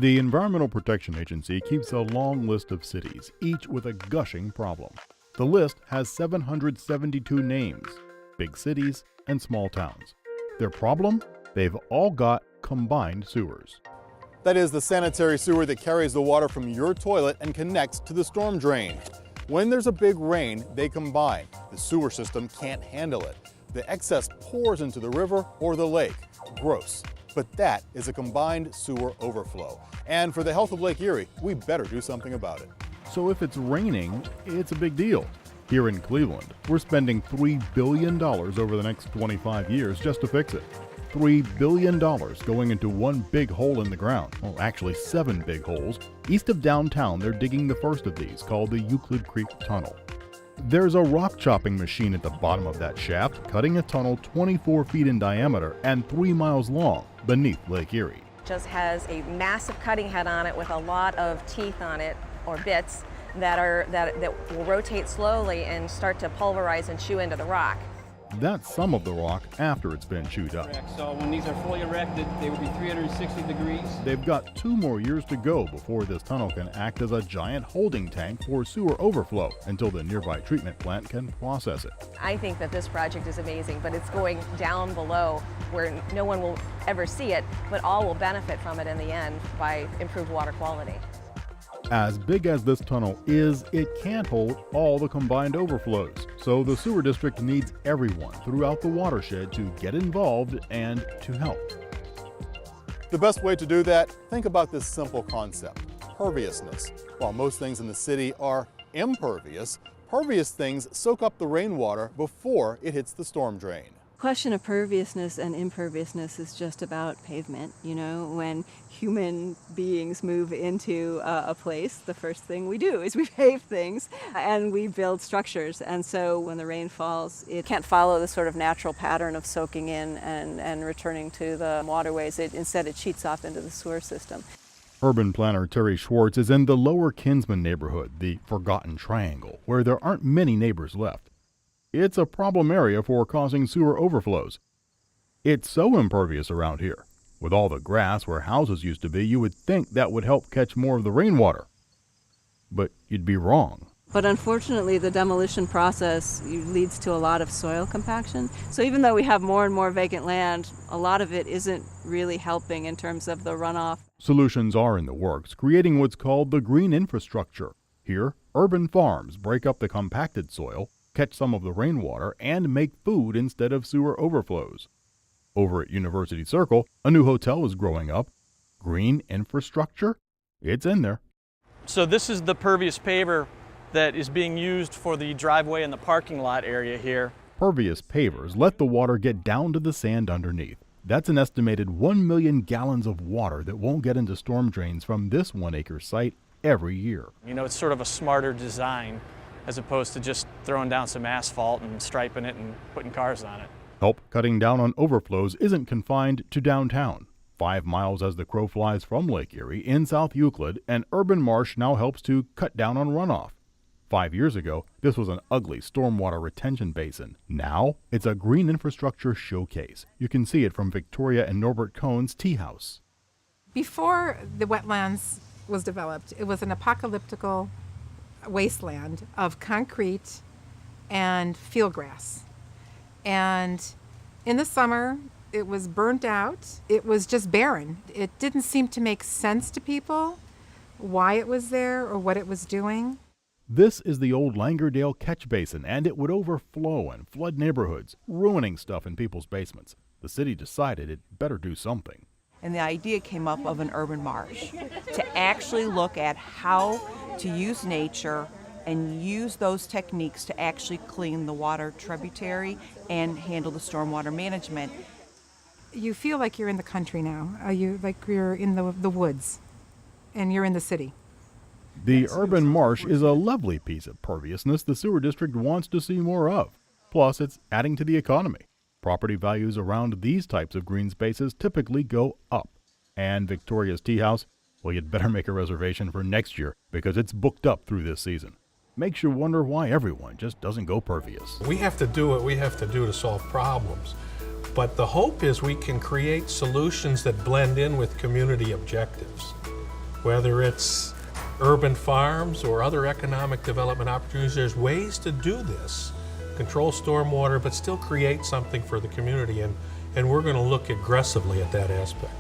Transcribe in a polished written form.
The Environmental Protection Agency keeps a long list of cities, each with a gushing problem. The list has 772 names, big cities and small towns. Their problem? They've all got combined sewers. That is the sanitary sewer that carries the water from your toilet and connects to the storm drain. When there's a big rain, they combine. The sewer system can't handle it. The excess pours into the river or the lake. Gross. But that is a combined sewer overflow. And for the health of Lake Erie, we better do something about it. So if it's raining, it's a big deal. Here in Cleveland, we're spending $3 billion over the next 25 years just to fix it. $3 billion going into one big hole in the ground. Well, actually 7 big holes. East of downtown, they're digging the first of these, called the Euclid Creek Tunnel. There's a rock chopping machine at the bottom of that shaft, cutting a tunnel 24 feet in diameter and 3 miles long beneath Lake Erie. Just has a massive cutting head on it with a lot of teeth on it, or bits, that will rotate slowly and start to pulverize and chew into the rock. That's some of the rock after it's been chewed up. So when these are fully erected, they will be 360 degrees. They've got 2 more years to go before this tunnel can act as a giant holding tank for sewer overflow until the nearby treatment plant can process it. I think that this project is amazing, but it's going down below where no one will ever see it, but all will benefit from it in the end by improved water quality. As big as this tunnel is, it can't hold all the combined overflows. So the sewer district needs everyone throughout the watershed to get involved and to help. The best way to do that, think about this simple concept, perviousness. While most things in the city are impervious, pervious things soak up the rainwater before it hits the storm drain. Question of perviousness and imperviousness is just about pavement. You know, when human beings move into a place, the first thing we do is we pave things and we build structures. And so when the rain falls, it can't follow the sort of natural pattern of soaking in and returning to the waterways. Instead, it cheats off into the sewer system. Urban planner Terry Schwartz is in the Lower Kinsman neighborhood, the Forgotten Triangle, where there aren't many neighbors left. It's a problem area for causing sewer overflows. It's so impervious around here. With all the grass where houses used to be, you would think that would help catch more of the rainwater. But you'd be wrong. But unfortunately, the demolition process leads to a lot of soil compaction. So even though we have more and more vacant land, a lot of it isn't really helping in terms of the runoff. Solutions are in the works, creating what's called the green infrastructure. Here, urban farms break up the compacted soil, catch some of the rainwater, and make food instead of sewer overflows. Over at University Circle, a new hotel is growing up. Green infrastructure? It's in there. So this is the pervious paver that is being used for the driveway and the parking lot area here. Pervious pavers let the water get down to the sand underneath. That's an estimated 1 million gallons of water that won't get into storm drains from this 1-acre site every year. You know, it's sort of a smarter design as opposed to just throwing down some asphalt and striping it and putting cars on it. Help cutting down on overflows isn't confined to downtown. 5 miles as the crow flies from Lake Erie in South Euclid, an urban marsh now helps to cut down on runoff. 5 years ago, this was an ugly stormwater retention basin. Now, it's a green infrastructure showcase. You can see it from Victoria and Norbert Cohn's tea house. Before the wetlands was developed, it was an apocalyptical wasteland of concrete and field grass. And in the summer, it was burnt out. It was just barren. It didn't seem to make sense to people why it was there or what it was doing. This is the old Langerdale catch basin, and it would overflow and flood neighborhoods, ruining stuff in people's basements. The city decided it better do something. And the idea came up of an urban marsh, to actually look at how to use nature and use those techniques to actually clean the water tributary and handle the stormwater management. You feel like you're in the country now. Like you're in the woods and you're in the city. The urban marsh is a lovely piece of perviousness the sewer district wants to see more of. Plus, it's adding to the economy. Property values around these types of green spaces typically go up. And Victoria's Tea House, well, you'd better make a reservation for next year because it's booked up through this season. Makes you wonder why everyone just doesn't go pervious. We have to do what we have to do to solve problems. But the hope is we can create solutions that blend in with community objectives. Whether it's urban farms or other economic development opportunities, there's ways to do this. Control stormwater, but still create something for the community, and we're going to look aggressively at that aspect.